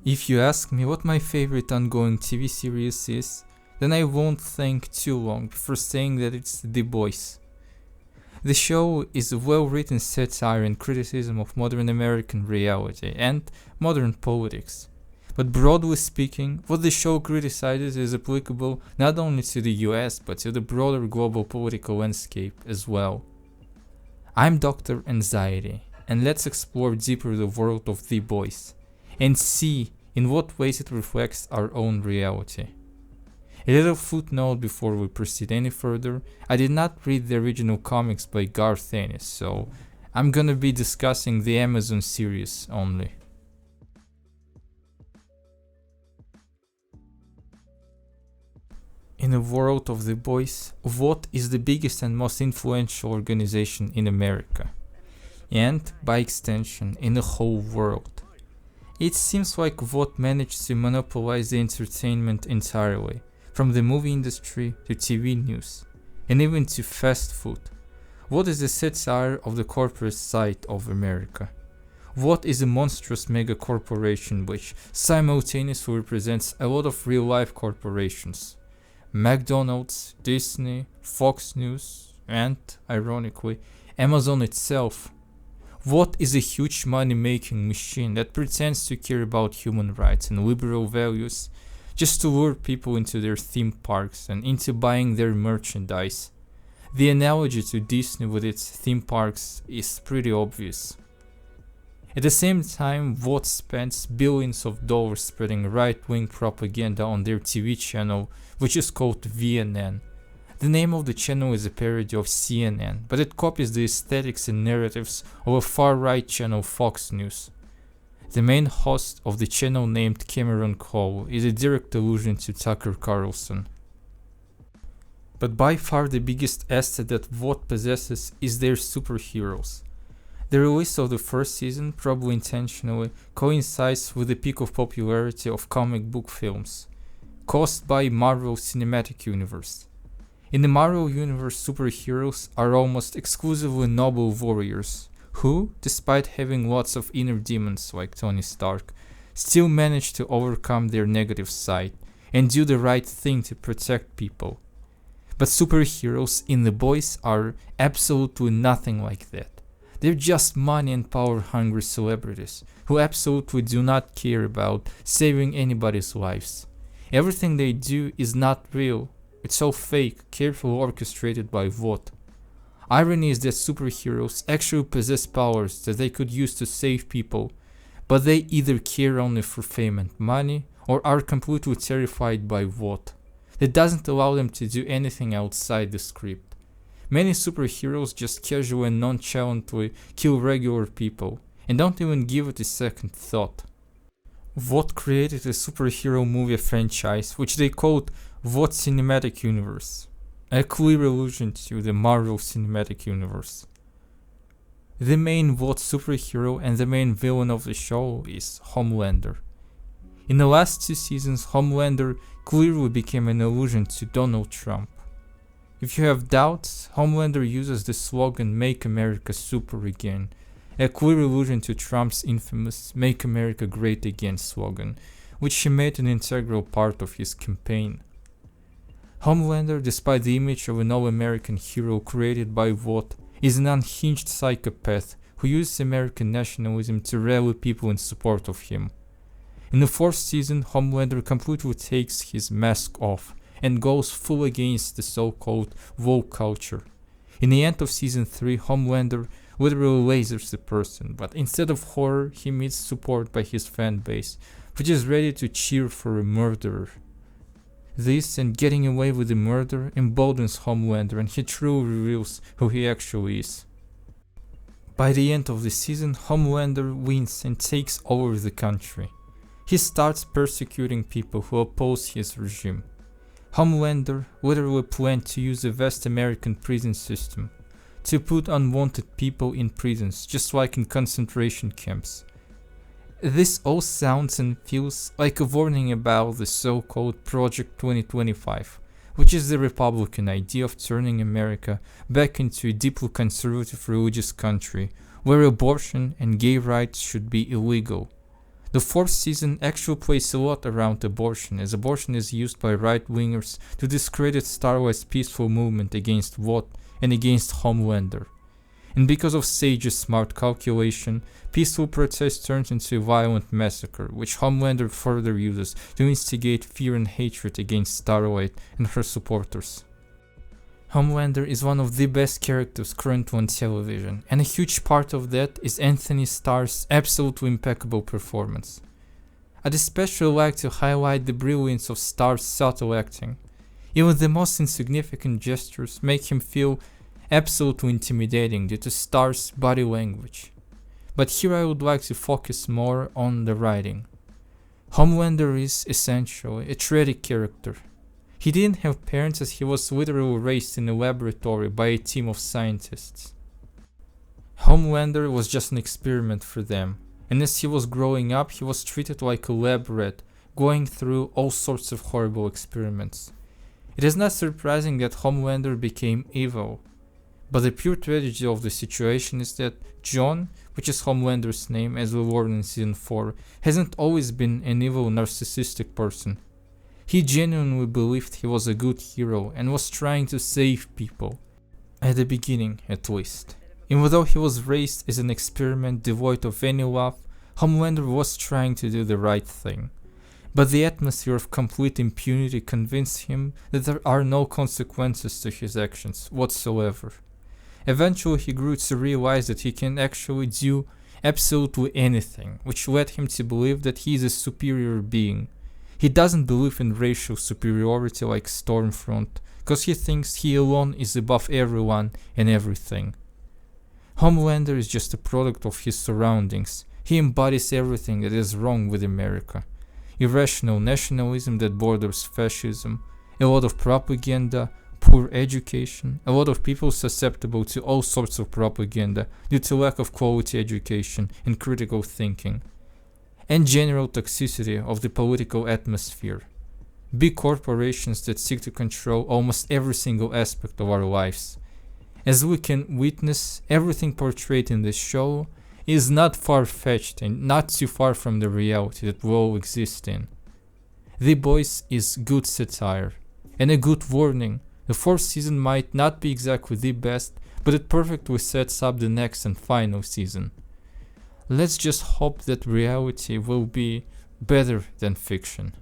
If you ask me what my favorite ongoing TV series is, then I won't think too long before saying that it's The Boys. The show is a well-written satire and criticism of modern American reality and modern politics. But broadly speaking, what the show criticizes is applicable not only to the US but to the broader global political landscape as well. I'm Dr. Anxiety, and let's explore deeper the world of The Boys and see in what ways it reflects our own reality. A little footnote before we proceed any further: I did not read the original comics by Garth Ennis, so I'm gonna be discussing the Amazon series only. In the world of The Boys, what is the biggest and most influential organization in America? And, by extension, in the whole world? It seems like VOT managed to monopolize the entertainment entirely, from the movie industry to TV news, and even to fast food. What is the satire of the corporate side of America? What is a monstrous mega corporation which simultaneously represents a lot of real-life corporations? McDonald's, Disney, Fox News, and, ironically, Amazon itself. What is a huge money-making machine that pretends to care about human rights and liberal values just to lure people into their theme parks and into buying their merchandise? The analogy to Disney with its theme parks is pretty obvious. At the same time, VOT spends billions of dollars spreading right-wing propaganda on their TV channel, which is called VNN. The name of the channel is a parody of CNN, but it copies the aesthetics and narratives of a far-right channel, Fox News. The main host of the channel, named Cameron Cole, is a direct allusion to Tucker Carlson. But by far the biggest asset that VOT possesses is their superheroes. The release of the first season, probably intentionally, coincides with the peak of popularity of comic book films, caused by Marvel Cinematic Universe. In the Marvel Universe, superheroes are almost exclusively noble warriors, who, despite having lots of inner demons like Tony Stark, still manage to overcome their negative side and do the right thing to protect people. But superheroes in The Boys are absolutely nothing like that. They're just money and power-hungry celebrities who absolutely do not care about saving anybody's lives. Everything they do is not real. It's all fake, carefully orchestrated by VOT. Irony is that superheroes actually possess powers that they could use to save people, but they either care only for fame and money, or are completely terrified by VOT. That doesn't allow them to do anything outside the script. Many superheroes just casually and nonchalantly kill regular people, and don't even give it a second thought. VOT created a superhero movie franchise which they called VOT Cinematic Universe, a clear allusion to the Marvel Cinematic Universe. The main VOT superhero and the main villain of the show is Homelander. In the last 2 seasons, Homelander clearly became an allusion to Donald Trump. If you have doubts, Homelander uses the slogan "Make America Super Again", a clear allusion to Trump's infamous "Make America Great Again" slogan, which he made an integral part of his campaign. Homelander, despite the image of an all-American hero created by VOT, is an unhinged psychopath who uses American nationalism to rally people in support of him. In the 4th season, Homelander completely takes his mask off and goes full against the so-called woke culture. In the end of season 3, Homelander literally lasers the person, but instead of horror, he meets support by his fan base, which is ready to cheer for a murderer. This, and getting away with the murder, emboldens Homelander, and he truly reveals who he actually is. By the end of the season, Homelander wins and takes over the country. He starts persecuting people who oppose his regime. Homelander literally planned to use the vast American prison system to put unwanted people in prisons, just like in concentration camps. This all sounds and feels like a warning about the so-called Project 2025, which is the Republican idea of turning America back into a deeply conservative religious country where abortion and gay rights should be illegal. The fourth season actually plays a lot around abortion, as abortion is used by right-wingers to discredit Starlight's peaceful movement against Vought and against Homelander. And because of Sage's smart calculation, peaceful protest turns into a violent massacre, which Homelander further uses to instigate fear and hatred against Starlight and her supporters. Homelander is one of the best characters currently on television, and a huge part of that is Anthony Starr's absolutely impeccable performance. I'd especially like to highlight the brilliance of Starr's subtle acting. Even the most insignificant gestures make him feel absolutely intimidating due to Starr's body language. But here I would like to focus more on the writing. Homelander is essentially a tragic character. He didn't have parents as he was literally raised in a laboratory by a team of scientists. Homelander was just an experiment for them, and as he was growing up he was treated like a lab rat, going through all sorts of horrible experiments. It is not surprising that Homelander became evil, but the pure tragedy of the situation is that John, which is Homelander's name as we learn in season 4, hasn't always been an evil narcissistic person. He genuinely believed he was a good hero and was trying to save people, at the beginning at least. Even though he was raised as an experiment devoid of any love, Homelander was trying to do the right thing. But the atmosphere of complete impunity convinced him that there are no consequences to his actions whatsoever. Eventually he grew to realize that he can actually do absolutely anything, which led him to believe that he is a superior being. He doesn't believe in racial superiority like Stormfront, because he thinks he alone is above everyone and everything. Homelander is just a product of his surroundings. He embodies everything that is wrong with America. Irrational nationalism that borders fascism, a lot of propaganda, poor education, a lot of people susceptible to all sorts of propaganda due to lack of quality education and critical thinking, and general toxicity of the political atmosphere. Big corporations that seek to control almost every single aspect of our lives. As we can witness, everything portrayed in this show is not far-fetched and not too far from the reality that we all exist in. The Boys is good satire, and a good warning. The fourth season might not be exactly the best, but it perfectly sets up the next and final season. Let's just hope that reality will be better than fiction.